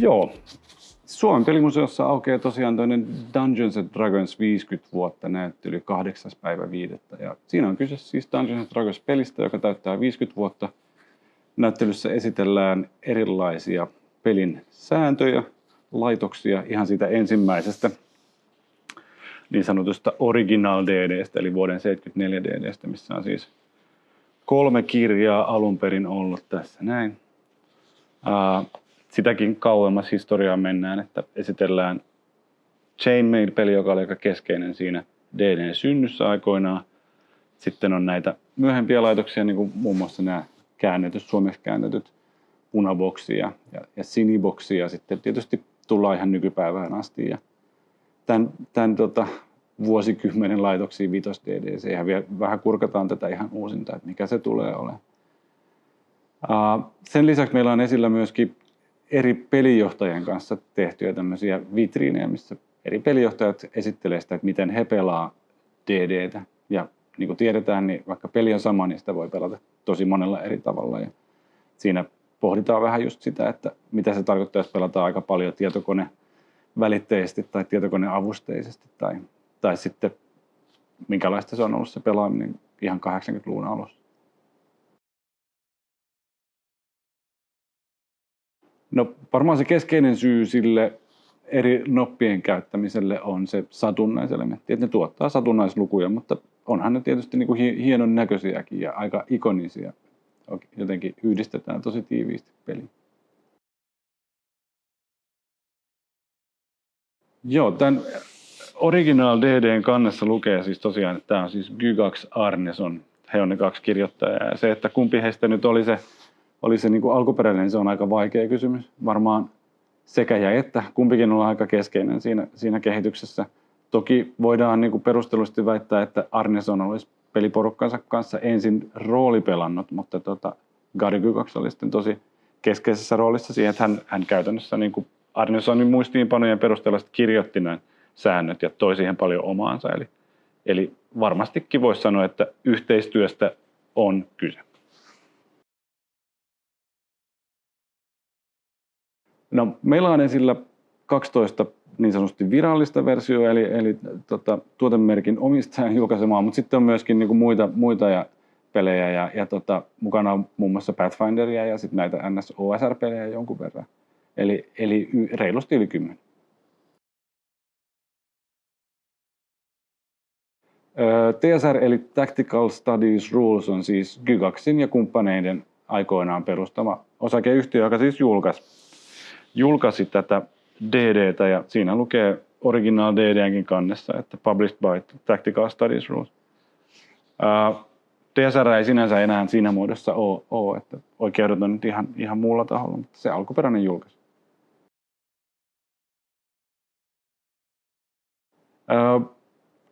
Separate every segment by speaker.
Speaker 1: Joo. Suomen pelimuseossa aukeaa tosiaan toinen Dungeons & Dragons 50 vuotta näyttely 8.5. Ja siinä on kyse siis Dungeons & Dragons pelistä, joka täyttää 50 vuotta. Näyttelyssä esitellään erilaisia pelin sääntöjä, laitoksia ihan siitä ensimmäisestä niin sanotusta Original DD:stä, eli vuoden 74 DD:stä, missä on siis 3 kirjaa alun perin ollut tässä näin. Sitäkin kauemmas historiaan mennään, että esitellään Chainmail-peli, joka oli aika keskeinen siinä DD:n synnyssä aikoinaan. Sitten on näitä myöhempiä laitoksia, niin kuin muun muassa nämä suomeksi käännetyt Punaboksi ja Siniboksi, ja sitten tietysti tullaan ihan nykypäivään asti. Ja tämän vuosikymmenen laitoksia 5 DD:ssä, ja vielä vähän kurkataan tätä ihan uusinta, että mikä se tulee olemaan. Sen lisäksi meillä on esillä myöskin eri pelijohtajien kanssa tehtyjä tämmöisiä vitriinejä, missä eri pelijohtajat esittelee sitä, että miten he pelaa DD:tä. Ja niin kuin tiedetään, niin vaikka peli on sama, niin sitä voi pelata tosi monella eri tavalla. Ja siinä pohditaan vähän just sitä, että mitä se tarkoittaa, jos pelataan aika paljon tietokonevälitteisesti tai tietokoneavusteisesti. Tai sitten minkälaista se on ollut se pelaaminen ihan 80-luvun alussa. No varmaan se keskeinen syy sille eri noppien käyttämiselle on se satunnaiselementti, että ne tuottaa satunnaislukuja, mutta onhan ne tietysti niin kuin hienon näköisiäkin ja aika ikonisia. Jotenkin yhdistetään tosi tiiviisti peliin. Joo, tämän Original DD:n kannessa lukee siis tosiaan, että tämä on siis Gygax Arneson. He on ne 2 kirjoittajaa, ja se, että kumpi heistä nyt oli se niin kuin alkuperäinen, se on aika vaikea kysymys. Varmaan sekä ja että. Kumpikin on aika keskeinen siinä kehityksessä. Toki voidaan niin kuin perustellusti väittää, että Arneson olisi peliporukkansa kanssa ensin roolipelannut, mutta Gary Gygax oli sitten tosi keskeisessä roolissa siihen, että hän käytännössä niin kuin Arnesonin muistiinpanojen perusteella kirjoitti nämä säännöt ja toi siihen paljon omaansa. Eli varmastikin voisi sanoa, että yhteistyöstä on kyse. No, meillä on esillä 12 niin sanotusti virallista versioa, eli tuotemerkin omistajan julkaisemaa, mutta sitten on myöskin niin kuin muita pelejä ja mukana on muun muassa Pathfinderia ja sitten näitä NS-OSR-pelejä jonkun verran. Eli reilusti yli 10. TSR eli Tactical Studies Rules on siis Gygaxin ja kumppaneiden aikoinaan perustama osakeyhtiö, joka siis julkaisi tätä DD:tä, ja siinä lukee Original DD:nkin kannessa, että Published by Tactical Studies Rules. TSR ei sinänsä enää siinä muodossa ole, että oikeudet on nyt ihan muulla taholla, mutta se alkuperäinen julkaisu.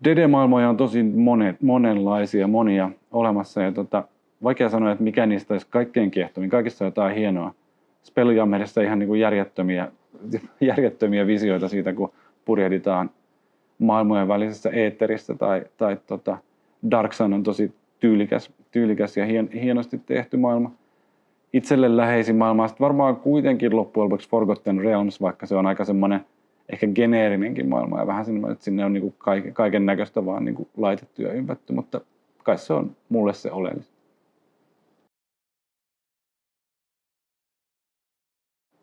Speaker 1: DD-maailmoja on tosi monenlaisia, monia olemassa, ja vaikea sanoa, että mikä niistä olisi kaikkein kiehtovin. Kaikissa on jotain hienoa. Spelljammerissa ihan niin kuin järjettömiä visioita siitä, kun purjehditaan maailmojen välisessä eetterissä, tai Dark Sun on tosi tyylikäs ja hienosti tehty maailma. Itselle läheisin maailma, sitten varmaan kuitenkin loppujen lopuksi Forgotten Realms, vaikka se on aika semmoinen ehkä geneerinenkin maailma ja vähän semmoinen, että sinne on niin kuin kaiken näköistä vaan niin kuin laitettu ja ympätty, mutta kai se on mulle se oleellista.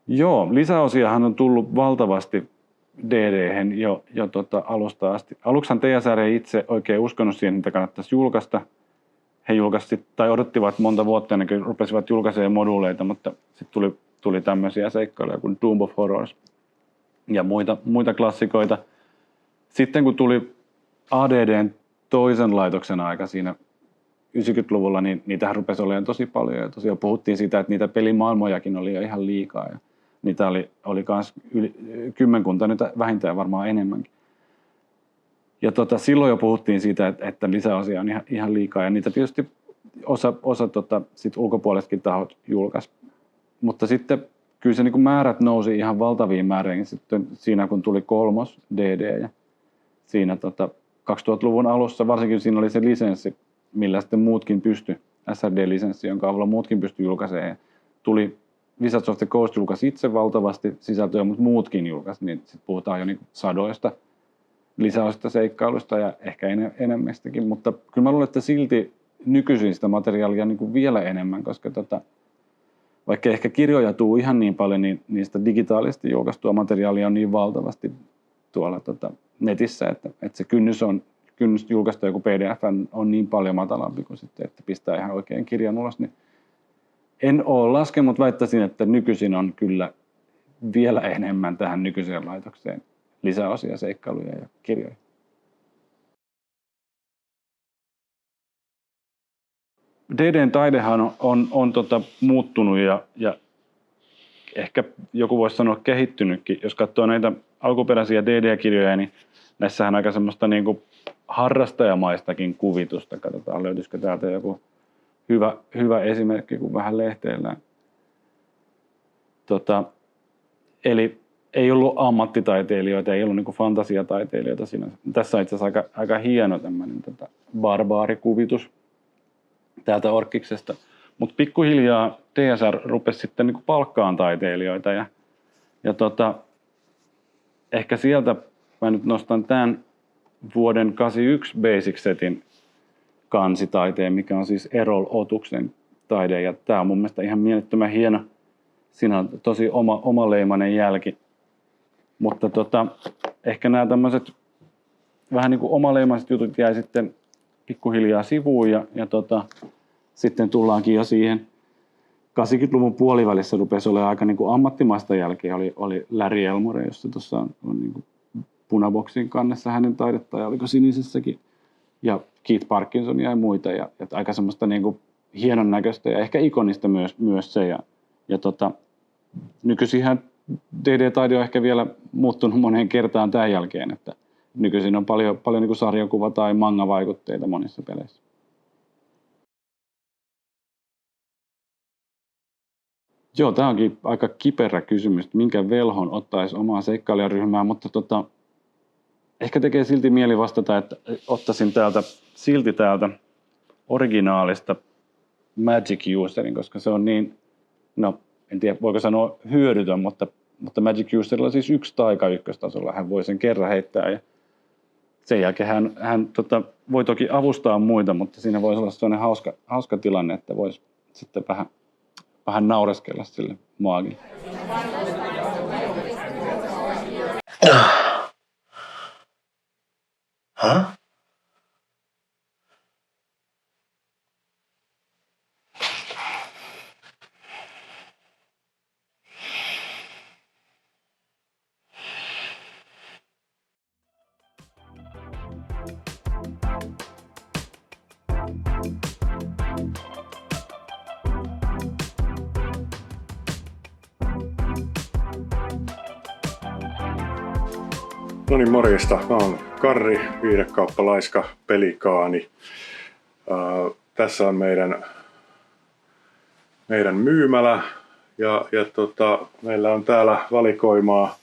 Speaker 1: Joo, lisäosiahan on tullut valtavasti DD:hen jo alusta asti. Aluksihan TSR ei itse oikein uskonut siihen, että kannattaisi julkaista. He odottivat monta vuotta ennen kuin rupesivat julkaisemaan moduuleita, mutta sitten tuli tämmöisiä seikkailuja kuin Tomb of Horrors ja muita klassikoita. Sitten kun tuli ADD:n toisen laitoksen aika siinä 90-luvulla, niin niitähän rupesi olemaan tosi paljon. Ja tosiaan puhuttiin siitä, että niitä pelimaailmojakin oli jo ihan liikaa. Ja niitä oli myös kymmenkunta, nyt vähintään varmaan enemmänkin. Ja silloin jo puhuttiin siitä, että lisäosia on ihan liikaa. Ja niitä tietysti osa sit ulkopuolisetkin tahot julkaisi. Mutta sitten kyllä se niin kuin määrät nousi ihan valtaviin määriin sitten siinä, kun tuli 3. DD. Ja siinä 2000-luvun alussa, varsinkin siinä oli se lisenssi, millä sitten muutkin pystyi, SRD-lisenssi, jonka avulla muutkin pystyi julkaisemaan. Tuli Wizards of the Coast julkaisi itse valtavasti sisältöjä, mutta muutkin julkaisi, niin sitten puhutaan jo niin sadoista lisäosista seikkailusta ja ehkä enemmästäkin, mutta kyllä mä luulen, että silti nykyisin sitä materiaalia niin kuin vielä enemmän, koska vaikka ehkä kirjoja tuu ihan niin paljon, niin niistä digitaalisesti julkaistua materiaalia on niin valtavasti tuolla netissä, että se kynnys julkaista joku PDF on niin paljon matalampi kuin sitten, että pistää ihan oikein kirjan ulos. Niin en ole laskenut, mutta väittäisin, että nykyisin on kyllä vielä enemmän tähän nykyiseen laitokseen lisäosia, seikkailuja ja kirjoja. DD:n taidehan on muuttunut ja ehkä joku voisi sanoa kehittynytkin. Jos katsoo näitä alkuperäisiä DD-kirjoja, niin näissähän on aika semmoista niin kuin harrastajamaistakin kuvitusta. Katsotaan, löytyisikö täältä joku hyvä esimerkki, kun vähän lehteillään. Eli ei ollut ammattitaiteilijoita, ei ollut niin kuin fantasiataiteilijoita siinä. Tässä on itse asiassa aika hieno tämmöinen barbaarikuvitus täältä Orkiksesta. Mutta pikkuhiljaa DSR rupesi sitten niin kuin palkkaan taiteilijoita ja ehkä sieltä mä nyt nostan tämän vuoden 81 Basic Setin kansitaiteen, mikä on siis Errol Otuksen taide. Ja tää on mun mielestä ihan mielettömän hieno. Siinä on tosi omaleimainen jälki. Mutta ehkä nämä tämmöiset vähän niin kuin omaleimaiset jutut jäi sitten pikkuhiljaa sivuun ja sitten tullaankin jo siihen 80-luvun puolivälissä rupesi olemaan aika niin kuin ammattimaista jälkeä. Oli Larry Elmore, jossa tuossa on niin kuin punaboksin kannessa hänen taidetta ja oliko sinisessäkin. Ja Keith Parkinsonia ja muita. Ja aika semmoista niin kuin hienon näköistä ja ehkä ikonista myös se. Ja nykyisinhän DD-taide on ehkä vielä muuttunut moneen kertaan tämän jälkeen. Että nykyisin on paljon niin kuin sarjakuva- tai manga-vaikutteita monissa peleissä. Joo, tämä onkin aika kiperä kysymys, että minkä velhon ottaisi omaa seikkailijaryhmää, mutta ehkä tekee silti mieli vastata, että ottaisin silti täältä originaalista Magic Userin, koska se on niin, no en tiedä voiko sanoa hyödytön, mutta Magic Userilla on siis yksi taika ykköstasolla, hän voi sen kerran heittää ja sen jälkeen hän voi toki avustaa muita, mutta siinä voisi olla sellainen hauska tilanne, että voisi sitten vähän naureskella sille maagille.
Speaker 2: Huh? No niin, morjesta. Mä oon Karri, viihdekauppa-laiska pelikaani. Tässä on meidän myymälä ja meillä on täällä valikoimaa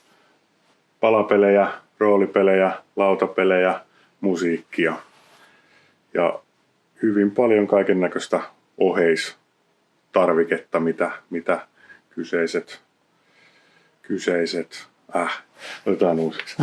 Speaker 2: palapelejä, roolipelejä, lautapelejä, musiikkia ja hyvin paljon kaikennäköistä oheistarviketta, mitä kyseiset otetaan uusiksi.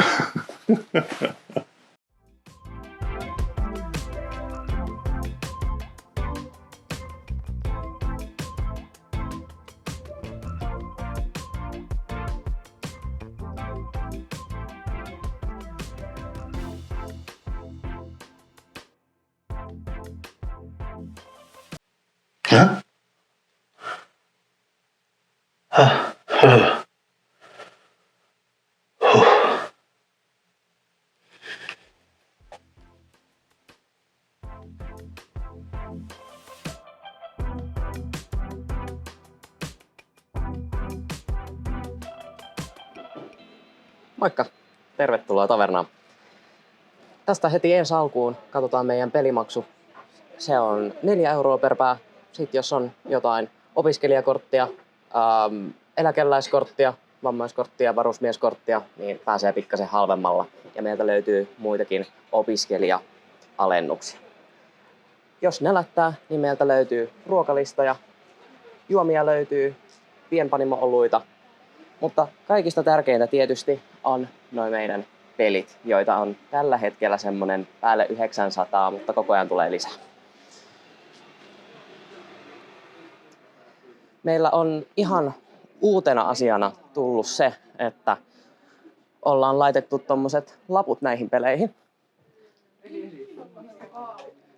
Speaker 3: Moikka! Tervetuloa tavernaan. Tästä heti ensi alkuun katsotaan meidän pelimaksu. Se on 4 € per pää. Sitten jos on jotain opiskelijakorttia, eläkeläiskorttia, vammaiskorttia, varusmieskorttia, niin pääsee pikkasen halvemmalla. Ja meiltä löytyy muitakin opiskelija-alennuksia. Jos nälättää, niin meiltä löytyy ruokalistoja, juomia löytyy, pienpanimo-oluita. Mutta kaikista tärkeintä tietysti on noin meidän pelit, joita on tällä hetkellä semmonen päälle 900, mutta koko ajan tulee lisää. Meillä on ihan uutena asiana tullut se, että ollaan laitettu tommoset laput näihin peleihin.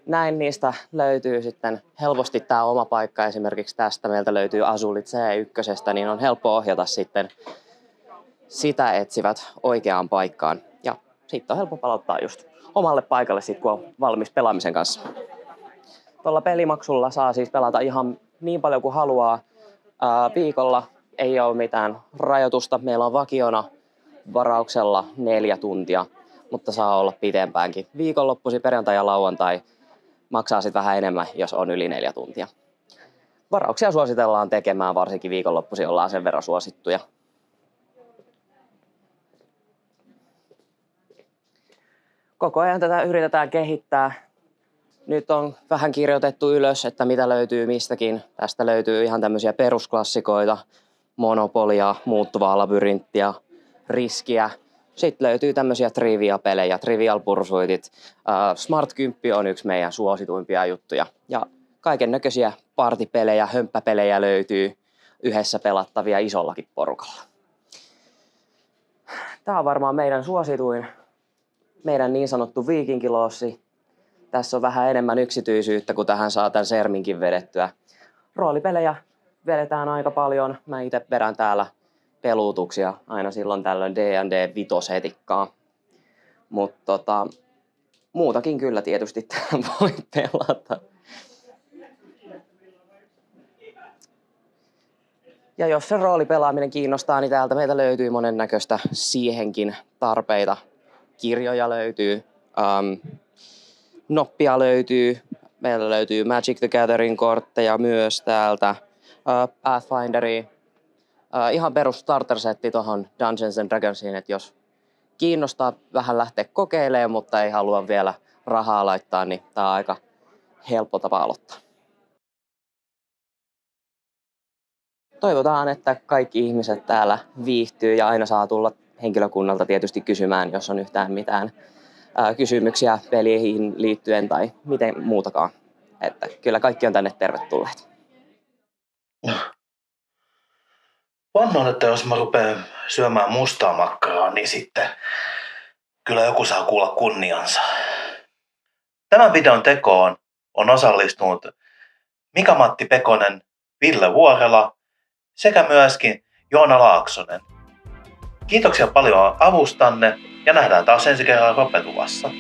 Speaker 3: Näin niistä löytyy sitten helposti tää oma paikka. Esimerkiksi tästä meiltä löytyy Azulit C1, niin on helppo ohjata sitten sitä etsivät oikeaan paikkaan. Ja sitten on helppo palauttaa just omalle paikalle sit, kun on valmis pelaamisen kanssa. Tuolla pelimaksulla saa siis pelata ihan niin paljon kuin haluaa. Viikolla ei ole mitään rajoitusta. Meillä on vakiona varauksella 4 tuntia, mutta saa olla pitempäänkin. Viikonloppuisin perjantai ja lauantai maksaa sitten vähän enemmän, jos on yli 4 tuntia. Varauksia suositellaan tekemään, varsinkin viikonloppuisin ollaan sen verran suosittuja. Koko ajan tätä yritetään kehittää. Nyt on vähän kirjoitettu ylös, että mitä löytyy mistäkin. Tästä löytyy ihan tämmöisiä perusklassikoita, Monopolia, muuttuvaa labyrinttiä, riskiä. Sitten löytyy tämmöisiä trivia-pelejä, Trivial Pursuitit. Smart 10 on yksi meidän suosituimpia juttuja. Ja kaiken näköisiä partipelejä, hömppäpelejä löytyy yhdessä pelattavia isollakin porukalla. Tämä on varmaan meidän suosituin, meidän niin sanottu viikinkiloossi. Tässä on vähän enemmän yksityisyyttä, kun tähän saa tämän serminkin vedettyä. Roolipelejä vedetään aika paljon. Mä itse vedän täällä peluutuksia aina silloin tällöin D&D vitosetikkaa. Mutta muutakin kyllä tietysti täällä voi pelata. Ja jos se roolipelaaminen kiinnostaa, niin täältä meiltä löytyy monennäköistä siihenkin tarpeita. Kirjoja löytyy, noppia löytyy, meillä löytyy Magic the Gathering -kortteja myös täältä, Pathfinderia. Ihan perus starter-setti tuohon Dungeons and Dragonsiin, että jos kiinnostaa vähän lähteä kokeilemaan, mutta ei halua vielä rahaa laittaa, niin tää on aika helppo tapa aloittaa. Toivotaan, että kaikki ihmiset täällä viihtyy ja aina saa tulla henkilökunnalta tietysti kysymään, jos on yhtään mitään kysymyksiä peliin liittyen tai miten muutakaan. Että kyllä kaikki on tänne tervetulleet.
Speaker 4: Vannon, että jos mä rupean syömään mustaa makkaraa, niin sitten kyllä joku saa kuulla kunniansa. Tämän videon tekoon on osallistunut Mika-Matti Pekonen, Ville Vuorela sekä myöskin Joona Laaksonen. Kiitoksia paljon avustanne ja nähdään taas ensi kerralla Rope-luvassa.